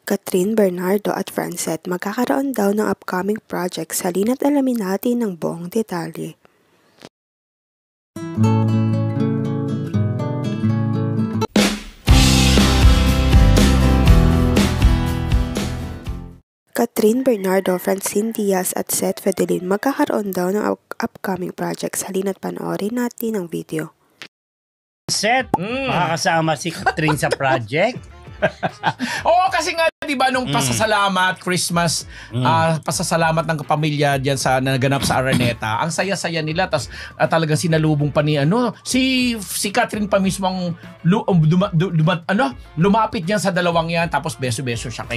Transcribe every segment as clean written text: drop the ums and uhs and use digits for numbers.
Catherine Bernardo at Francet magkakaroon daw ng upcoming project, halina't alamin natin ng buong detalye. Catherine Bernardo, Francine Diaz at Seth Fedelin magkakaroon daw ng upcoming projects, halina't panoorin natin ang video. Seth, makakasama si Catherine sa project? Oo, kasi nga, di ba, nung pasasalamat, Christmas, pasasalamat ng kapamilya diyan sa naganap sa Araneta, ang saya-saya nila, tas talagang sinalubong pa ni, si Catherine pa mismo ang lumapit niyan sa dalawang yan, tapos beso-beso siya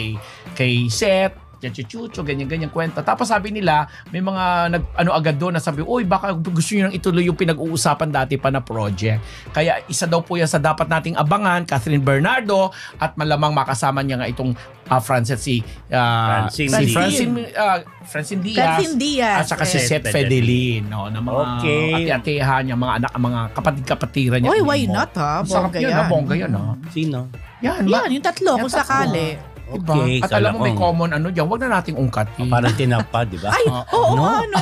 kay Seth, chucho, ganyan-ganyan kwento. Tapos sabi nila, may mga agad doon na sabi, uy, baka gusto nyo nang ituloy yung pinag-uusapan dati pa na project. Kaya isa daw po yan sa dapat nating abangan, Catherine Bernardo, at malamang makasama niya nga itong Francine Diaz, at saka si Seth Fedelin, no, na mga ati-atihan niya, mga anak, mga kapatid-kapatiran niya. Oy, why not, ha? Sarap yun, bongga yun, ha? Sino? Yan, yung tatlo, kung sakali. Diba? Okay, at alam mo may common dyan, wag na nating ungkatin. Parang tinapad, di ba? Ay, oo nga, no?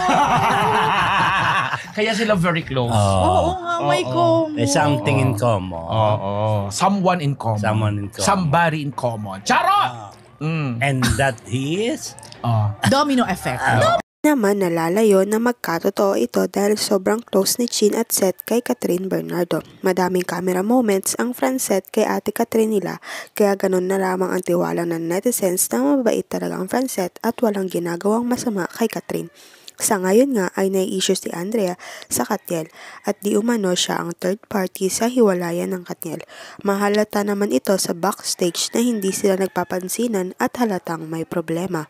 Kaya sila very close. Oo nga, may common. Something in common. Someone in common. Somebody in common. Charot! And that is? Domino effect. Naman nalalayo na magkatotoo ito dahil sobrang close ni Chin at Seth kay Catherine Bernardo. Madaming camera moments ang Francet kay ate Catherine nila, kaya ganun na lamang ang tiwala ng netizens na mabait talaga ang Francet at walang ginagawang masama kay Catherine. Sa ngayon nga ay nai-issue si Andrea sa Katniel at di umano siya ang third party sa hiwalayan ng Katniel. Mahalata naman ito sa backstage na hindi sila nagpapansinan at halatang may problema.